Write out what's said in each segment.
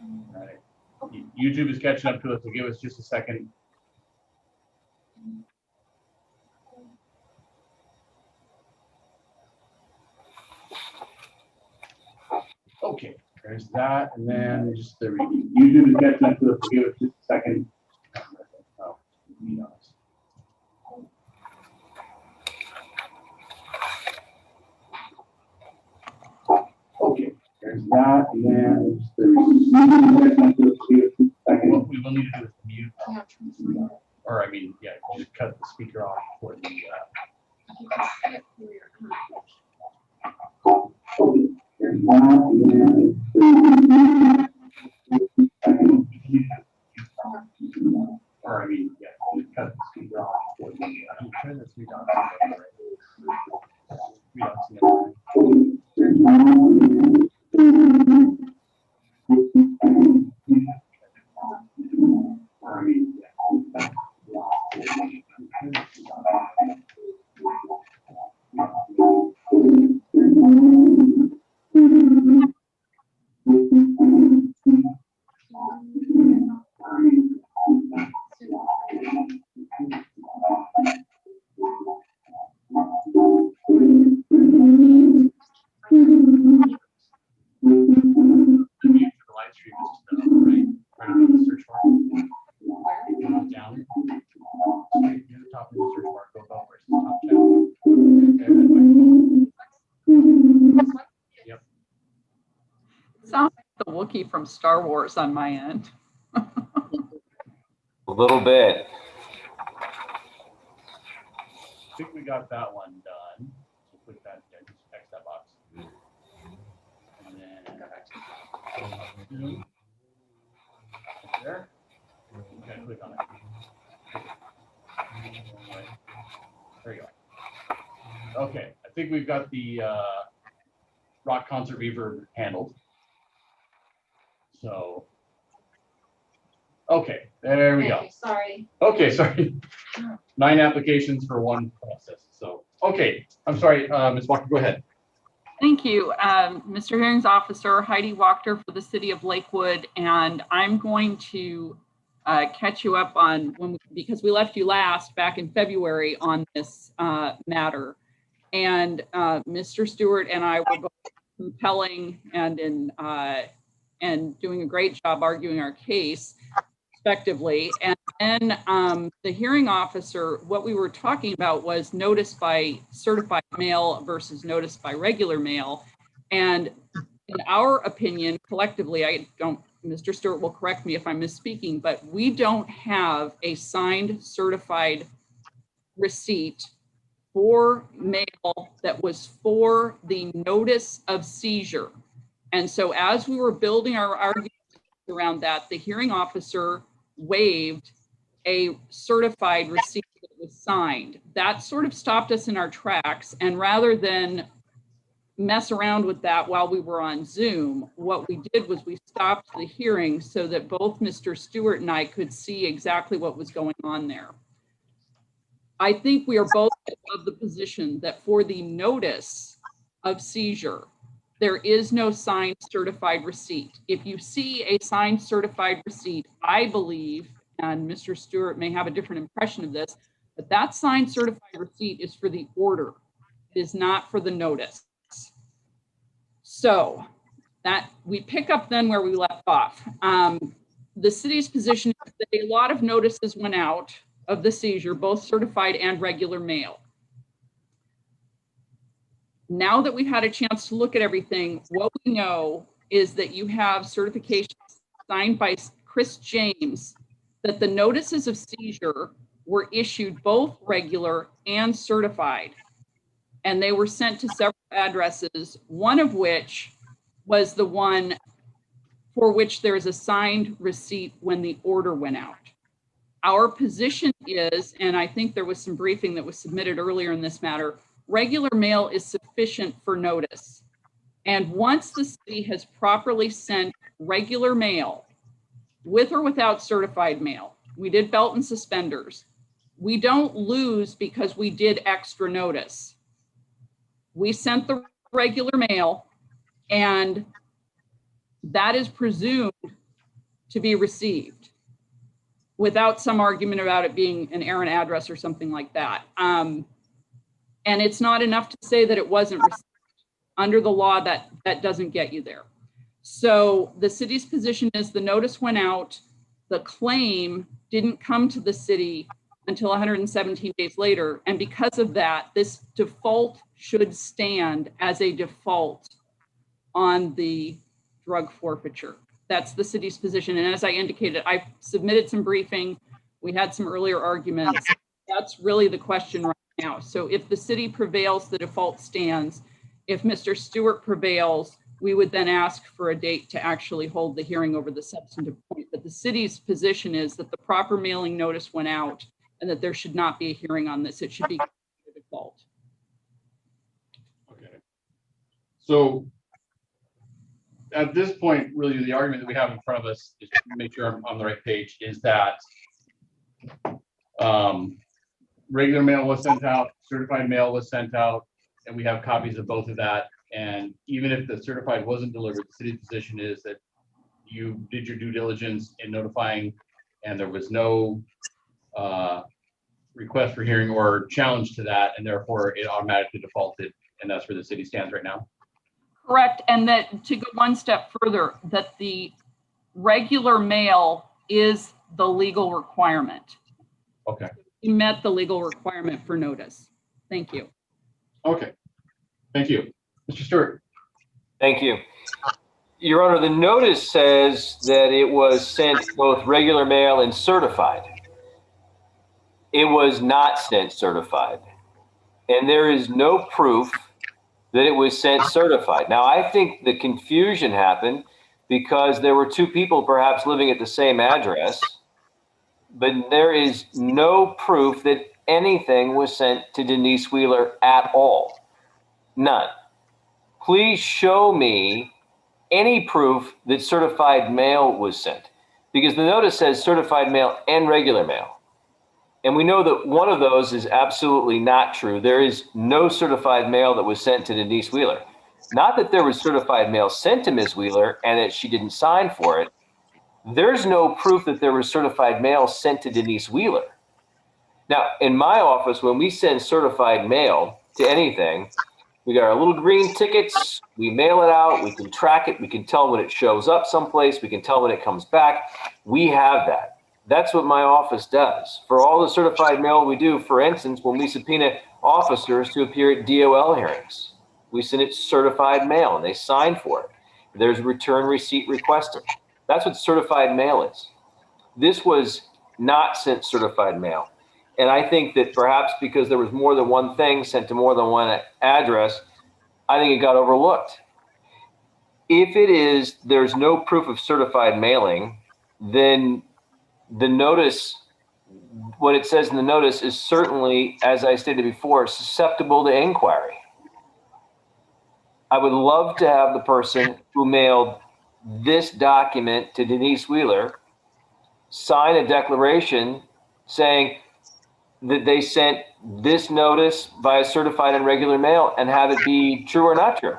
All right. YouTube is catching up to us, so give us just a second. Okay, there's that, and then just the YouTube is catching up to us, so give us just a second. Oh, be honest. Okay, there's that, and then just the what we will need to do is mute, or I mean, yeah, just cut the speaker off for the. Or I mean, yeah, just cut the speaker off for the. I'm trying to three dots. Three dots in or I mean, yeah. From Star Wars on my end. A little bit. I think we got that one done. So click that, yeah, just text that box. And then there. You gotta click on it. There you go. Okay, I think we've got the rock concert reverb handled. So, okay, there we go. Sorry. Okay, sorry. 9 applications for one process. So, okay, I'm sorry, Ms. Walker, go ahead. Thank you, Mr. Hearings Officer Heidi Wachter for the City of Lakewood, and I'm going to catch you up on because we left you last back in February on this matter, and Mr. Stewart and I were both compelling and doing a great job arguing our case respectively. And then the hearing officer, what we were talking about was notice by certified mail versus notice by regular mail. And in our opinion, collectively, Mr. Stewart will correct me if I'm misspeaking, but we don't have a signed certified receipt for mail that was for the notice of seizure. And so as we were building our arguments around that, the hearing officer waived a certified receipt that was signed. That sort of stopped us in our tracks. And rather than mess around with that while we were on Zoom, what we did was we stopped the hearing so that both Mr. Stewart and I could see exactly what was going on there. I think we are both of the position that for the notice of seizure, there is no signed certified receipt. If you see a signed certified receipt, I believe, and Mr. Stewart may have a different impression of this, but that signed certified receipt is for the order. It is not for the notice. So that we pick up then where we left off. The city's position is that a lot of notices went out of the seizure, both certified and regular mail. Now that we've had a chance to look at everything, what we know is that you have certifications signed by Chris James that the notices of seizure were issued both regular and certified. And they were sent to several addresses, one of which was the one for which there is a signed receipt when the order went out. Our position is, and I think there was some briefing that was submitted earlier in this matter, regular mail is sufficient for notice. And once the city has properly sent regular mail, with or without certified mail, we did belt and suspenders, we don't lose because we did extra notice. We sent the regular mail, and that is presumed to be received without some argument about it being an errant address or something like that. And it's not enough to say that it wasn't received. Under the law, that doesn't get you there. So the city's position is the notice went out, the claim didn't come to the city until 117 days later. And because of that, this default should stand as a default on the drug forfeiture. That's the city's position. And as I indicated, I've submitted some briefing. We had some earlier arguments. That's really the question right now. So if the city prevails, the default stands. If Mr. Stewart prevails, we would then ask for a date to actually hold the hearing over the substantive point. But the city's position is that the proper mailing notice went out and that there should not be a hearing on this. It should be the default. Okay. So at this point, really the argument that we have in front of us, is to make sure I'm on the right page, is that regular mail was sent out, certified mail was sent out, and we have copies of both of that. And even if the certified wasn't delivered, the city's position is that you did your due diligence in notifying, and there was no request for hearing or challenge to that, and therefore it automatically defaulted, and that's where the city stands right now. Correct. And that, to go one step further, that the regular mail is the legal requirement. Okay. You met the legal requirement for notice. Thank you. Okay. Thank you. Mr. Stewart. Thank you. Your Honor, the notice says that it was sent both regular mail and certified. It was not sent certified. And there is no proof that it was sent certified. Now, I think the confusion happened because there were two people perhaps living at the same address, but there is no proof that anything was sent to Denise Wheeler at all. None. Please show me any proof that certified mail was sent, because the notice says certified mail and regular mail. And we know that one of those is absolutely not true. There is no certified mail that was sent to Denise Wheeler. Not that there was certified mail sent to Ms. Wheeler and that she didn't sign for it. There's no proof that there was certified mail sent to Denise Wheeler. Now, in my office, when we send certified mail to anything, we got our little green tickets, we mail it out, we can track it, we can tell when it shows up someplace, we can tell when it comes back. We have that. That's what my office does. For all the certified mail we do, for instance, when we subpoena officers to appear at DOL hearings, we send it certified mail and they sign for it. There's a return receipt requested. That's what certified mail is. This was not sent certified mail. And I think that perhaps because there was more than one thing sent to more than one address, I think it got overlooked. If it is, there's no proof of certified mailing, then the notice, what it says in the notice is certainly, as I stated before, susceptible to inquiry. I would love to have the person who mailed this document to Denise Wheeler sign a declaration saying that they sent this notice via certified and regular mail and have it be true or not true.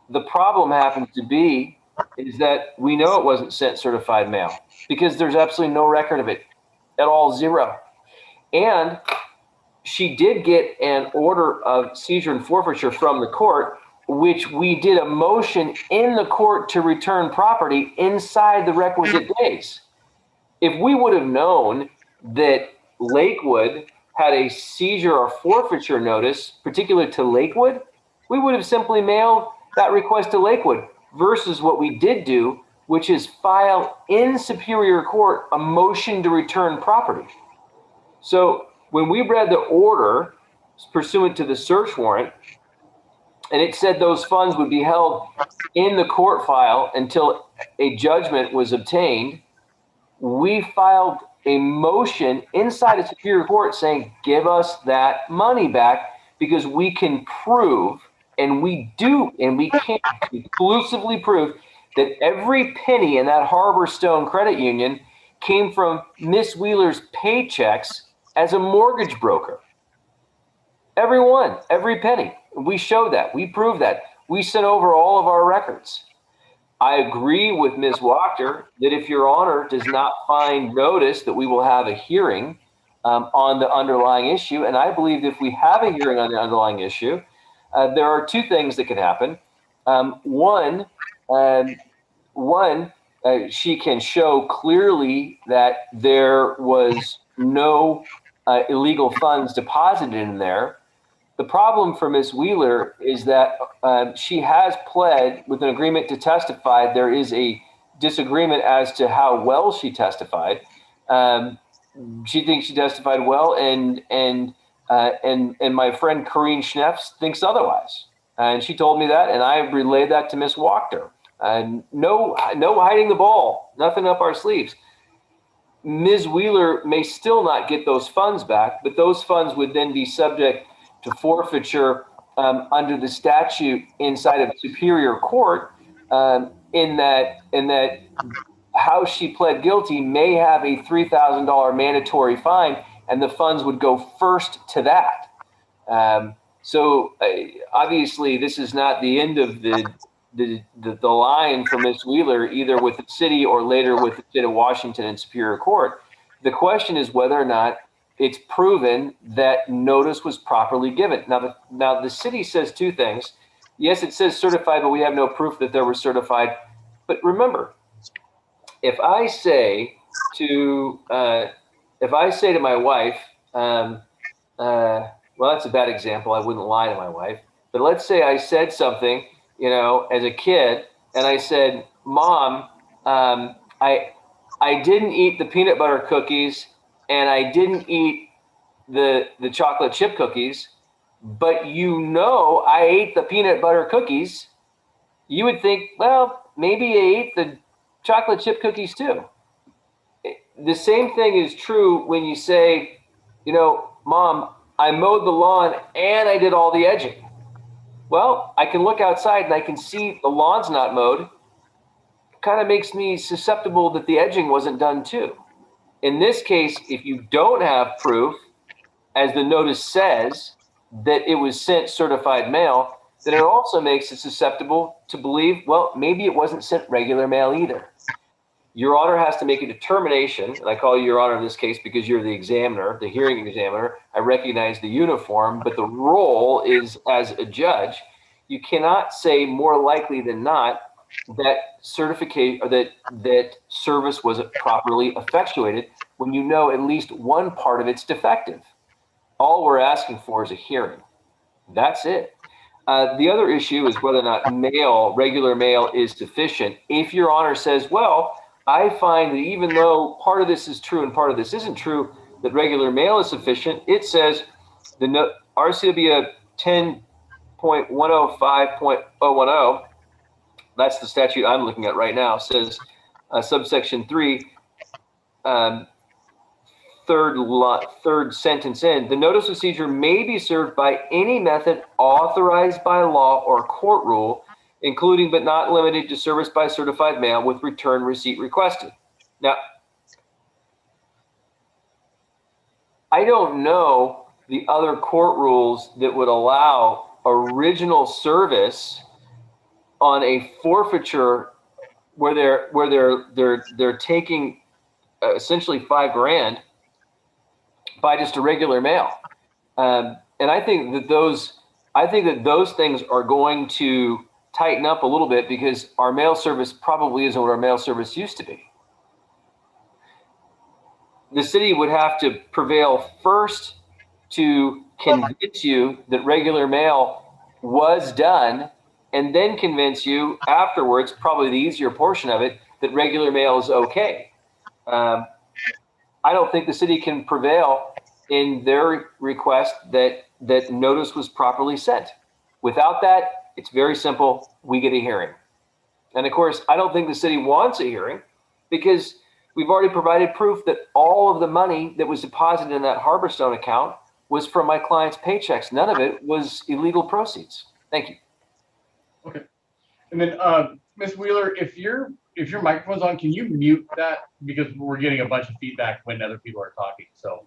The problem happens to be is that we know it wasn't sent certified mail because there's absolutely no record of it at all, zero. And she did get an order of seizure and forfeiture from the court, which we did a motion in the court to return property inside the requisite days. If we would have known that Lakewood had a seizure or forfeiture notice, particular to Lakewood, we would have simply mailed that request to Lakewood versus what we did do, which is file in Superior Court a motion to return property. So when we read the order pursuant to the search warrant, and it said those funds would be held in the court file until a judgment was obtained, we filed a motion inside of Superior Court saying, give us that money back because we can prove, and we do, and we can conclusively prove that every penny in that Harbor Stone Credit Union came from Miss Wheeler's paychecks as a mortgage broker. Every one, every penny. We showed that. We proved that. We sent over all of our records. I agree with Ms. Wachter that if Your Honor does not find notice that we will have a hearing on the underlying issue, and I believe if we have a hearing on the underlying issue, there are two things that can happen. One, she can show clearly that there was no illegal funds deposited in there. The problem for Ms. Wheeler is that she has pled with an agreement to testify. There is a disagreement as to how well she testified. She thinks she testified well, and my friend Corrine Schnepf thinks otherwise. And she told me that, and I relayed that to Ms. Wachter. No hiding the ball, nothing up our sleeves. Ms. Wheeler may still not get those funds back, but those funds would then be subject to forfeiture under the statute inside of Superior Court, in that how she pled guilty may have a $3,000 mandatory fine, and the funds would go first to that. So obviously, this is not the end of the line for Ms. Wheeler, either with the city or later with the state of Washington and Superior Court. The question is whether or not it's proven that notice was properly given. Now the city says two things. Yes, it says certified, but we have no proof that they were certified. But remember, if I say to my wife, well, that's a bad example. I wouldn't lie to my wife. But let's say I said something, as a kid, and I said, "Mom, I didn't eat the peanut butter cookies, and I didn't eat the chocolate chip cookies, but I ate the peanut butter cookies," you would think, well, maybe I ate the chocolate chip cookies too. The same thing is true when you say, "Mom, I mowed the lawn and I did all the edging." Well, I can look outside and I can see the lawn's not mowed. Kind of makes me susceptible that the edging wasn't done too. In this case, if you don't have proof, as the notice says, that it was sent certified mail, then it also makes it susceptible to believe, well, maybe it wasn't sent regular mail either. Your Honor has to make a determination, and I call you Your Honor in this case because you're the examiner, the hearing examiner. I recognize the uniform, but the role is as a judge. You cannot say more likely than not that certificate or that service was properly effectuated when you know at least one part of it's defective. All we're asking for is a hearing. That's it. The other issue is whether or not regular mail is sufficient. If Your Honor says, well, I find that even though part of this is true and part of this isn't true, that regular mail is sufficient, it says the RCW 10.105.010, that's the statute I'm looking at right now, says subsection 3, third sentence in, the notice of seizure may be served by any method authorized by law or court rule, including but not limited to service by certified mail with return receipt requested. Now, I don't know the other court rules that would allow original service on a forfeiture where they're taking essentially $5,000 by just a regular mail, and I think that those things are going to tighten up a little bit because our mail service probably isn't what our mail service used to be. The city would have to prevail first to convince you that regular mail was done, and then convince you afterwards, probably the easier portion of it, that regular mail is okay. I don't think the city can prevail in their request that notice was properly sent. Without that, it's very simple. We get a hearing. And of course, I don't think the city wants a hearing because we've already provided proof that all of the money that was deposited in that Harborstone account was from my client's paychecks. None of it was illegal proceeds. Thank you. Okay. And then, Ms. Wheeler, if your microphone's on, can you mute that? Because we're getting a bunch of feedback when other people are talking. So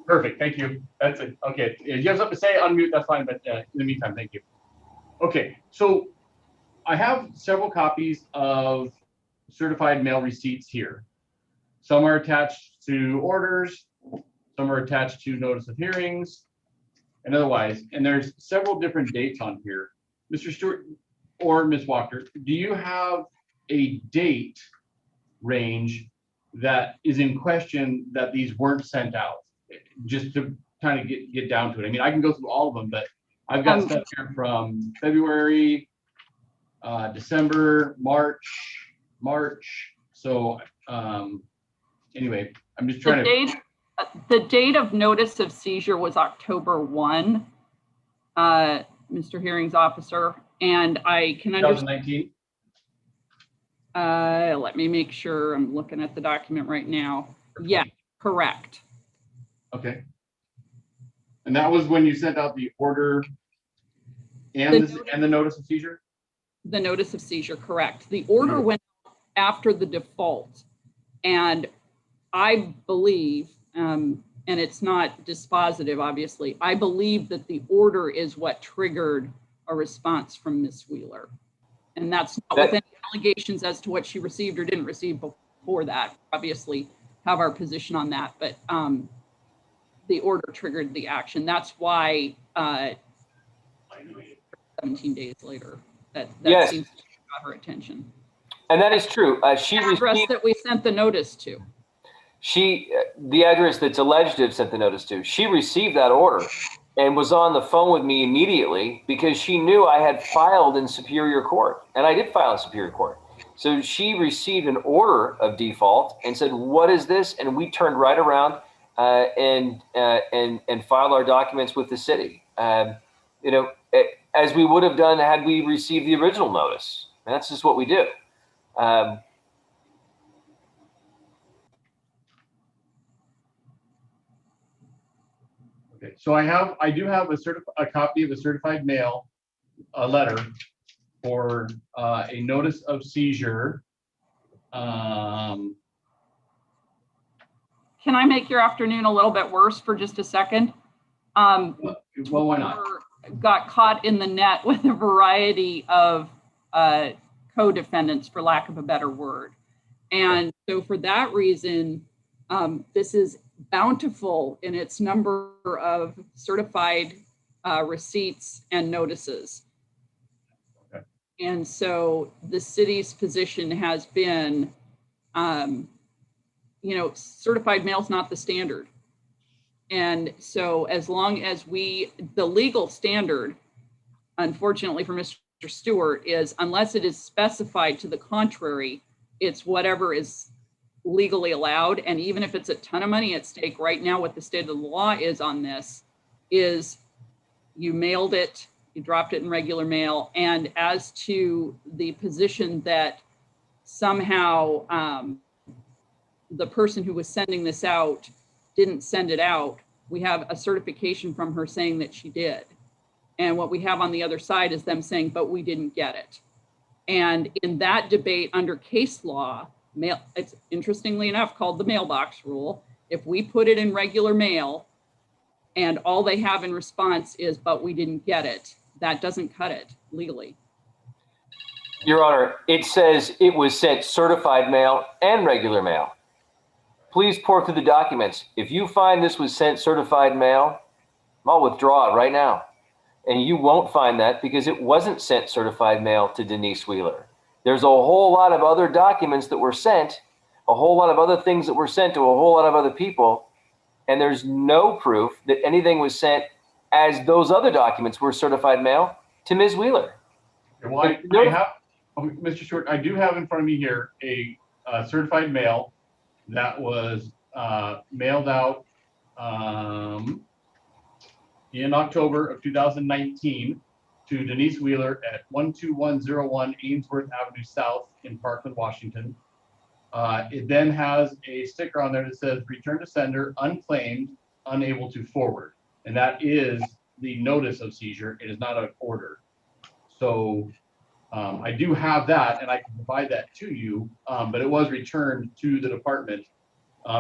perfect. Thank you. That's it. Okay. If you have something to say, unmute, that's fine. But in the meantime, thank you. Okay. So I have several copies of certified mail receipts here. Some are attached to orders, some are attached to notice of hearings, and otherwise. And there's several different dates on here. Mr. Stewart or Ms. Walker, do you have a date range that is in question that these weren't sent out? Just to kind of get down to it. I mean, I can go through all of them, but I've got stuff here from February, December, March. So anyway, I'm just trying The date of notice of seizure was October 1, Mr. Hearings Officer, and I can understand. 2019. Let me make sure I'm looking at the document right now. Yeah, correct. Okay. And that was when you sent out the order and the notice of seizure? The notice of seizure, correct. The order went after the default. And I believe, and it's not dispositive, obviously, I believe that the order is what triggered a response from Ms. Wheeler. And that's not with any allegations as to what she received or didn't receive before that. Obviously, have our position on that, but the order triggered the action. That's why 17 days later, that Yes. seems to have got her attention. And that is true. She The address that we sent the notice to. The address that's alleged to have sent the notice to, she received that order and was on the phone with me immediately because she knew I had filed in Superior Court, and I did file in Superior Court. So she received an order of default and said, "What is this?" And we turned right around and filed our documents with the city. You know, as we would have done had we received the original notice. And that's just what we do. Okay, so I do have a copy of a certified mail, a letter for a notice of seizure. Can I make your afternoon a little bit worse for just a second? Well, why not? Got caught in the net with a variety of co-defendants, for lack of a better word. And so for that reason, this is bountiful in its number of certified receipts and notices. Okay. And so the city's position has been, certified mail is not the standard. And so as long as the legal standard, unfortunately for Mr. Stewart, is unless it is specified to the contrary, it's whatever is legally allowed. And even if it's a ton of money at stake right now, what the state of the law is on this is you mailed it, you dropped it in regular mail. And as to the position that somehow the person who was sending this out didn't send it out, we have a certification from her saying that she did. And what we have on the other side is them saying, but we didn't get it. And in that debate under case law, it's interestingly enough called the mailbox rule. If we put it in regular mail and all they have in response is, but we didn't get it, that doesn't cut it legally. Your Honor, it says it was sent certified mail and regular mail. Please pour through the documents. If you find this was sent certified mail, I'll withdraw it right now. And you won't find that because it wasn't sent certified mail to Denise Wheeler. There's a whole lot of other documents that were sent, a whole lot of other things that were sent to a whole lot of other people, and there's no proof that anything was sent as those other documents were certified mail to Ms. Wheeler. Well, I have, Mr. Stewart, I do have in front of me here a certified mail that was mailed out in October of 2019 to Denise Wheeler at 12101 Ainsworth Avenue South in Parkland, Washington. It then has a sticker on there that says return to sender, unclaimed, unable to forward. And that is the notice of seizure. It is not an order. So I do have that and I can provide that to you, but it was returned to the department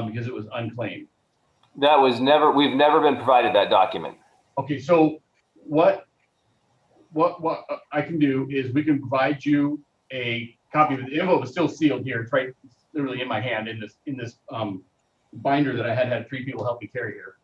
because it was unclaimed. We've never been provided that document. Okay, so what what I can do is we can provide you a copy of the envelope. Is still sealed here. It's right, it's literally in my hand in this binder that I had 3 people help me carry here.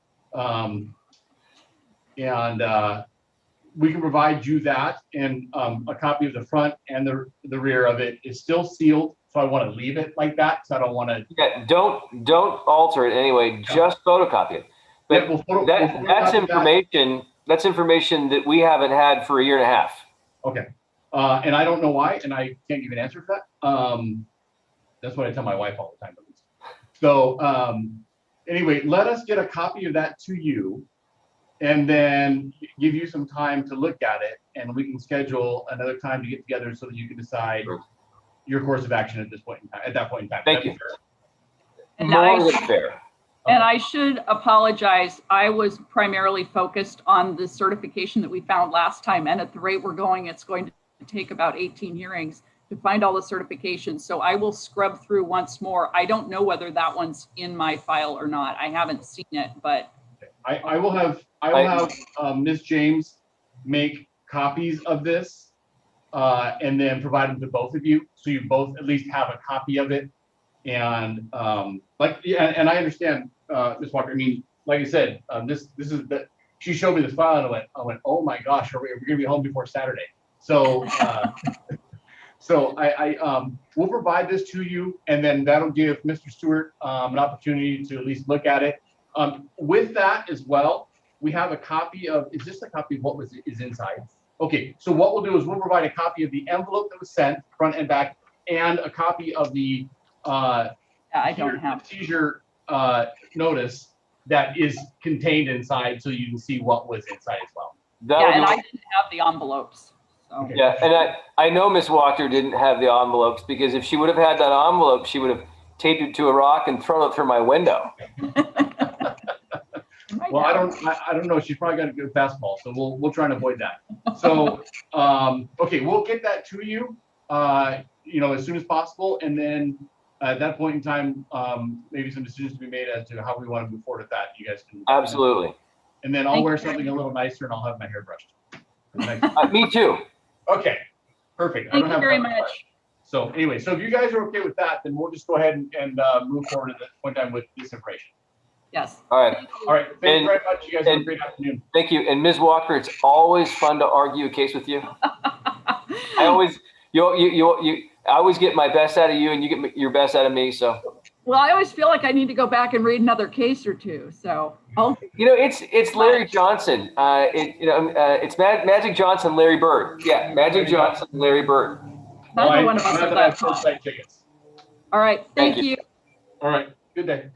We can provide you that, and a copy of the front and the rear of it is still sealed. So I want to leave it like that because I don't want to. Yeah, don't alter it anyway. Just photocopy it. But Yeah, that's information. That's information that we haven't had for a year and a half. Okay, and I don't know why, and I can't give an answer for that. That's what I tell my wife all the time. So anyway, let us get a copy of that to you, and then give you some time to look at it, and we can schedule another time to get together so that you can decide your course of action at this point in time. At that point in time. Thank you. And More than fair. And I should apologize. I was primarily focused on the certification that we found last time. And at the rate we're going, it's going to take about 18 hearings to find all the certifications. So I will scrub through once more. I don't know whether that one's in my file or not. I haven't seen it, but. I will have Ms. James make copies of this and then provide them to both of you. So you both at least have a copy of it. And and I understand, Ms. Walker. I mean, like I said, this is the. She showed me this file, and I went, oh my gosh, are we gonna be home before Saturday? So, we'll provide this to you, and then that'll give Mr. Stewart an opportunity to at least look at it. With that as well, we have a copy of. Is this a copy of what is inside? Okay, so what we'll do is we'll provide a copy of the envelope that was sent, front and back, and a copy of the. I don't have seizure notice that is contained inside, so you can see what was inside as well. And I didn't have the envelopes. So. Okay. Yeah, and I know Miss Walker didn't have the envelopes, because if she would have had that envelope, she would have taped it to a rock and thrown it through my window. Well, I don't know. She's probably got a good fastball, so we'll try and avoid that. So okay, we'll get that to you, as soon as possible, and then. At that point in time, maybe some decisions to be made as to how we want to move forward with that. You guys can absolutely. And then I'll wear something a little nicer, and I'll have my hair brushed. Me too. Okay, perfect. Thank you very much. So anyway, so if you guys are okay with that, then we'll just go ahead and move forward at this point in time with this information. Yes. All right. All right. Thank you very much. You guys have a great afternoon. Thank you. And Ms. Walker, it's always fun to argue a case with you. I always get my best out of you, and you get your best out of me. So. Well, I always feel like I need to go back and read another case or two. So. It's Larry Johnson. It's Magic Johnson, Larry Bird. Yeah, Magic Johnson, Larry Bird. Neither one of us have that. Tickets. All right. Thank you. All right. Good day.